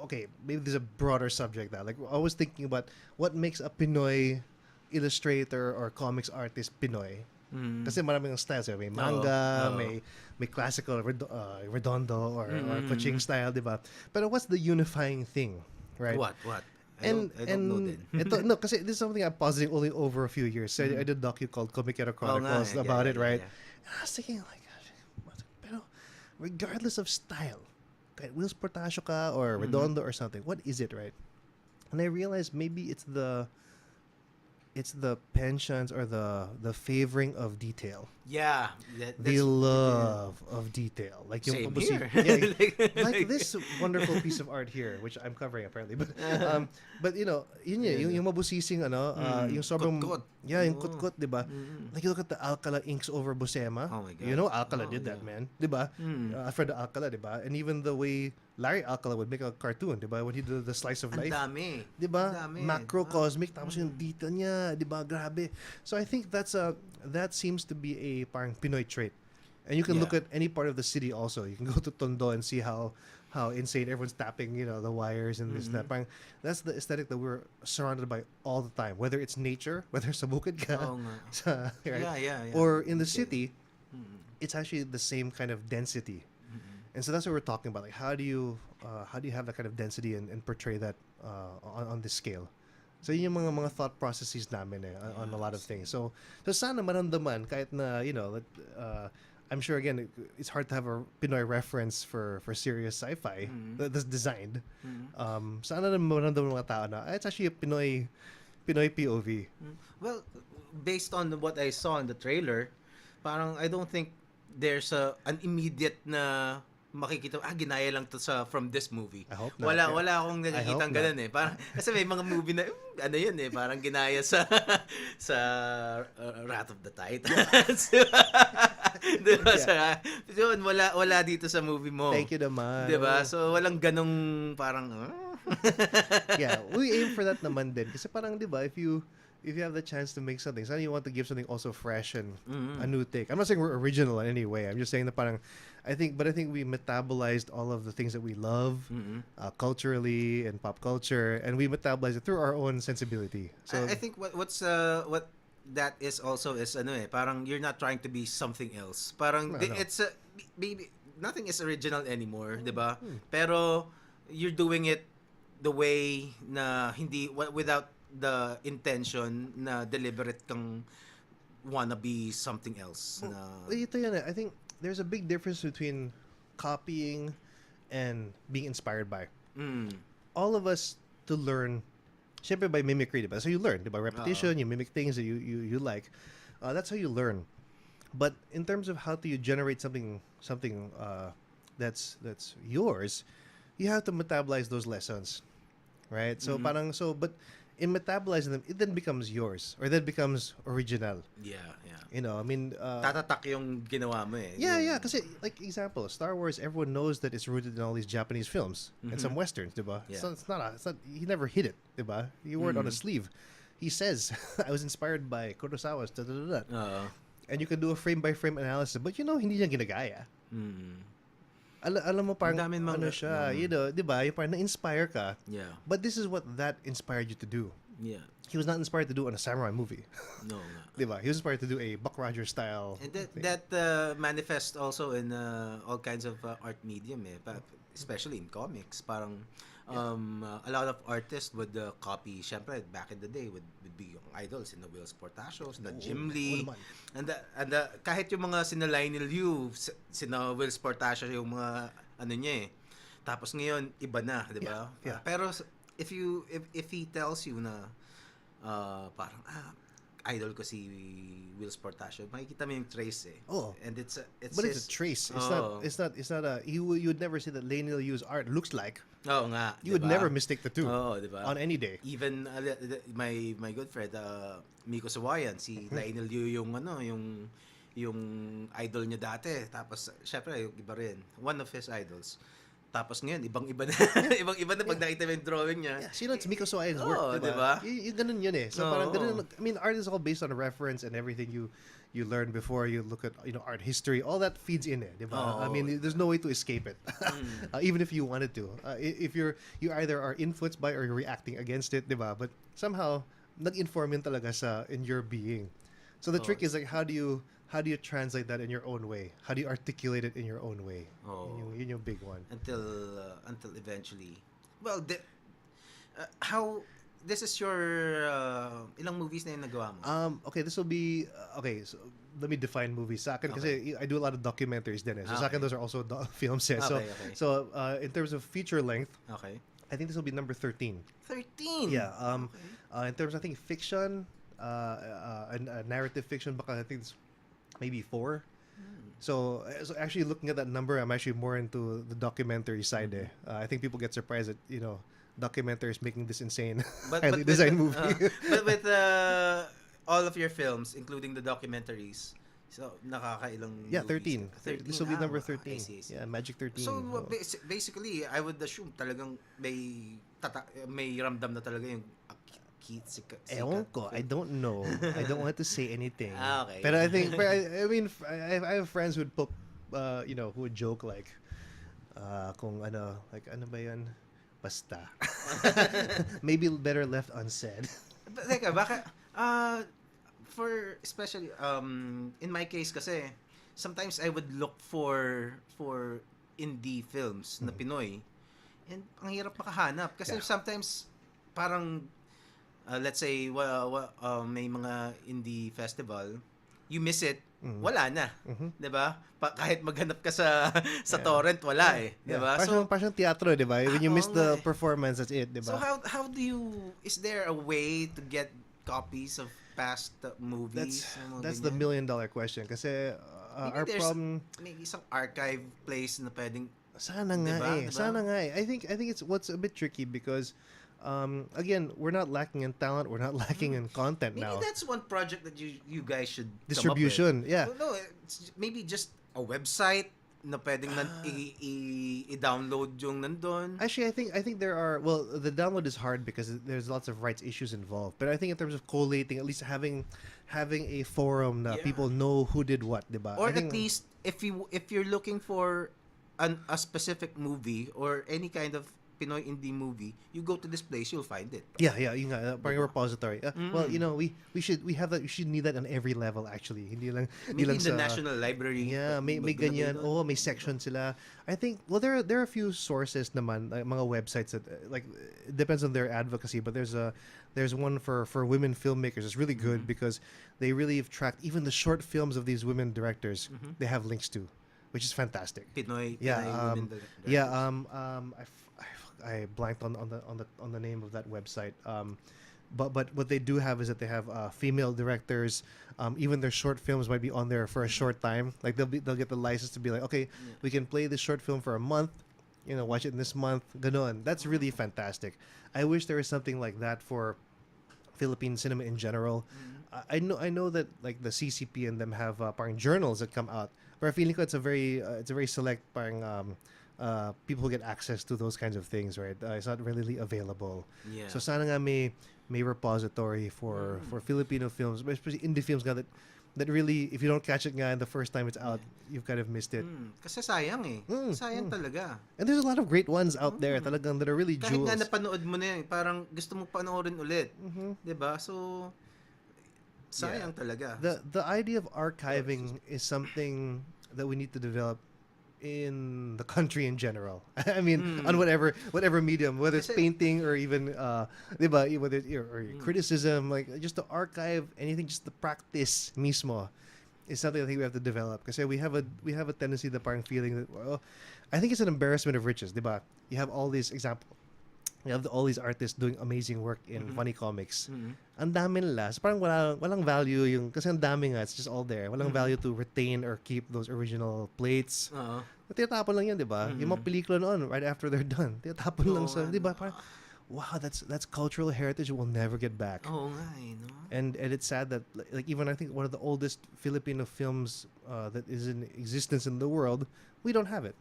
okay, maybe there's a broader subject that. Like, I was thinking about what makes a Pinoy illustrator or comics artist Pinoy. Kasi maraming styles. May manga, may classical redondo or kuching style, di ba? Pero what's the unifying thing, right? What? I don't know And then. ito, no, kasi this is something I'm positing only over a few years. So I did a docu called Komiksman Oo nga, Chronicles about it, right? yeah. And I was thinking like, pero regardless of style, kahit Wheels Portacio ka or Redondo or something, what is it, right? And I realized maybe it's the penchants or the favoring of detail. Yeah, The love of detail. Like yung Same pabusi- here. Yeah, like this wonderful piece of art here, which I'm covering apparently. But you know, yung mabusising yung sobrang Kutkot. yung kutkot, 'di ba? Like you look at the Alcala inks over Buscema. Oh my God. You know Alcala did yeah. that, man. 'Di ba? Alfredo Alcala, 'di ba? And even the way Larry Alcala would make a cartoon, 'di ba? When he did the slice of Ang life. dami. 'Di ba? Ang dami. Macrocosmic tapos yung detail niya, 'di ba? Grabe. So I think that seems to be a parang Pinoy trait. And you can look at any part of the city also. You can go to Tondo and see how insane everyone's tapping, the wires and this and that. Parang, that's the aesthetic that we're surrounded by all the time. Whether it's nature, whether sa bukid ka, Oo nga. right? Yeah. Or in the city, it's actually the same kind of density. And so that's what we're talking about. Like, how do you have that kind of density and portray that on this scale? So yun yung mga thought processes namin on a lot of things. So sana maramdaman kahit na I'm sure again it's hard to have a Pinoy reference for serious sci-fi that's designed. Sana na maramdaman ng mga tao na it's actually a Pinoy POV. Well, based on what I saw in the trailer, parang I don't think there's an immediate na makikita, ginaya lang to from this movie. I hope not. Wala akong nakikitang ganun eh. Parang, kasi may mga movie na, ano yun eh, parang ginaya sa Wrath of the Titans. Diba? Yun, wala dito sa movie mo. Thank you naman. Diba? So, walang ganong parang, yeah, we aim for that naman din. Kasi parang, diba, if you have the chance to make something, suddenly you want to give something also fresh and a new take. I'm not saying we're original in any way. I'm just saying that parang, I think we metabolized all of the things that we love culturally and pop culture, and we metabolize it through our own sensibility. So I think what that is also is parang you're not trying to be something else. Parang No. it's baby, nothing is original anymore, 'di ba? Pero you're doing it the way na hindi without the intention na deliberate kang wanna be something else. Ito yan I think there's a big difference between copying and being inspired by. All of us to learn, syempre by mimicry, diba? So you learn, diba? Repetition, you mimic things that you like. That's how you learn. But in terms of how do you generate something that's yours, you have to metabolize those lessons, right? So but in metabolizing them, it then becomes yours or then becomes original. Yeah. I mean, Tatatak yung ginawa mo eh. yeah. Kasi like example, Star Wars, everyone knows that it's rooted in all these Japanese films and some westerns, diba? Yeah. So it's not. He never hid it, diba? He wore it on his sleeve. He says, "I was inspired by Kurosawa's da da da da." And you can do a frame by frame analysis, but hindi niya ginagaya. Alam mo parang Ang daming siya, diba? Yung parang na-inspire ka. Yeah. But this is what that inspired you to do. Yeah. He was not inspired to do on a samurai movie. No nga. Diba? He was inspired to do a Buck Rogers style. And that manifests also in all kinds of art medium especially in comics. Parang a lot of artists would copy, syempre back in the day would be yung idols in the Wheels Portacios, the Jim Lee, and kahit yung mga sina Lionel Yu, sina Wheels Portacio yung mga niya eh. Tapos ngayon iba na, 'di ba? Yeah. Pero if he tells you na parang idol ko si Will Portacio, makikita mo yung trace eh. Oh. And it's But it's a trace. It's not a you would never say that Lionel Yu's art looks like. Oo nga. You would never mistake the two. Oo, diba? On any day. Even my good friend Miko Sawayan, si Lionel Yu yung idol niya dati. Tapos syempre yung iba rin. One of his idols. Tapos ngayon, ibang-iba na. Ibang-iba na pag nakita mo yung drawing niya. Yeah, sino it's Miko Soayan's work, Oo, diba? diba? Yung ganun yun eh. So parang ganun, I mean, art is all based on a reference and everything you you learn before you look at art history. All that feeds in it, diba? I mean, there's no way to escape it, even if you wanted to. If you either are influenced by or you're reacting against it, diba? But somehow nag-inform yun talaga in your being. So the trick is like how do you translate that in your own way? How do you articulate it in your own way? Yun yung big one. Until eventually. Well, how this is your ilang movies na yung nagawa mo? Okay, this will be okay. So let me define movies. Sa akin, kasi I do a lot of documentaries din. So sa akin, those are also films. So in terms of feature length, I think this will be number 13. 13. Yeah. In terms, I think fiction, narrative fiction, baka I think it's maybe 4. So actually looking at that number, I'm actually more into the documentary side. I think people get surprised that documentaries making this insane highly designed movie. But with all of your films, including the documentaries, so nakakailang 13. 13. This will be number 13. I see. Yeah, Magic 13. So basically, I would assume talagang may ramdam na talaga yung Sicat. Ewan ko, I don't know. I don't want to say anything. Okay. But I think, I mean, I have friends who would who would joke like, kung like ano ba yan? Basta. Maybe better left unsaid. Teka, baka, for especially, in my case kasi, sometimes I would look for indie films na Pinoy, and ang hirap makahanap. Kasi sometimes, parang, let's say, may mga indie festival, you miss it, wala na. Diba? Kahit maghanap ka sa torrent, wala Diba? Parang teatro, diba? When you miss the performance, that's it, diba? So how do you, is there a way to get copies of past movies? That's the $1 million question. Kasi our problem, maybe isang archive place na pwedeng, sana nga diba? Sana nga I think it's what's a bit tricky because again, we're not lacking in talent. We're not lacking in content now. Maybe that's one project that you guys should distribution. Come up with. Yeah. Well, no, it's maybe just a website na pwedeng i-download yung nandun. Actually, I think there are. Well, the download is hard because there's lots of rights issues involved. But I think in terms of collating, at least having a forum that people know who did what, diba? Or at least if you're looking for a specific movie or any kind of Pinoy indie movie, you go to this place, you'll find it. Yeah, yung nga, parang repository. Well, we should need that on every level actually. Hindi lang in the National Library. Yeah, may ganyan. May section sila. I think there are a few sources naman, like, mga websites that like it depends on their advocacy, but there's one for women filmmakers. It's really good because they really have tracked even the short films of these women directors. They have links to, which is fantastic. Pinoy women directors. Yeah, I blanked on the name of that website. But what they do have is that they have female directors. Even their short films might be on there for a short time. Like they'll get the license to be like, okay, we can play this short film for a month. Watch it in this month. Ganon. That's really fantastic. I wish there was something like that for Philippine cinema in general. I know that like the CCP and them have parang journals that come out. But I feel like it's a very select parang people who get access to those kinds of things, right? It's not readily available. Yeah. So sana nga may repository for Filipino films, especially indie films nga that really, if you don't catch it nga the first time it's out, you've kind of missed it. Kasi sayang sayang talaga. And there's a lot of great ones out there talagang that are really jewels. Kahit nga napanood mo na yan, parang gusto mo panoorin ulit. Diba? So, sayang talaga. The idea of archiving is something that we need to develop in the country in general. I mean, on whatever medium, whether it's painting or even diba, whether or criticism, like just to archive anything, just the practice mismo is something I think we have to develop. Because we have a tendency, the parang feeling that, well, I think it's an embarrassment of riches, diba? You have all these examples. You have all these artists doing amazing work in funny comics. Ang dami nila. So parang walang value yung, kasi ang dami nga, it's just all there. Walang value to retain or keep those original plates. Tinatapon lang yan, di ba? Yung mga pelikula noon, right after they're done, tinatapon lang sa, di ba? Parang, wow, that's cultural heritage we'll never get back. Oo nga, no? And it's sad that, like, even I think one of the oldest Filipino films that is in existence in the world, we don't have it.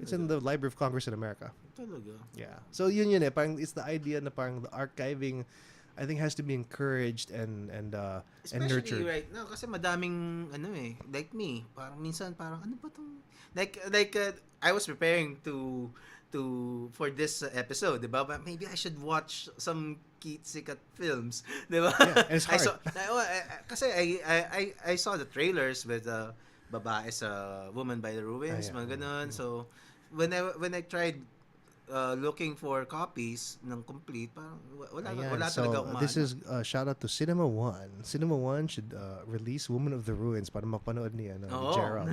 It's in the Library of Congress in America. Talaga? Yeah. So yun eh. Parang it's the idea na parang the archiving I think has to be encouraged and Especially nurtured. right now kasi madaming like me, parang minsan parang ano ba tong I was preparing for this episode, 'di ba? But maybe I should watch some Sicat films, 'di ba? Yeah, and it's I hard. saw kasi I saw the trailers with babae sa Woman by the Ruins, Yeah. mga ganun. So when I tried looking for copies ng complete, parang Ayan. wala talaga So, akong this maano. is shout out to Cinema One. Cinema One should release Woman of the Ruins para mapanood ni Oo. Gerald.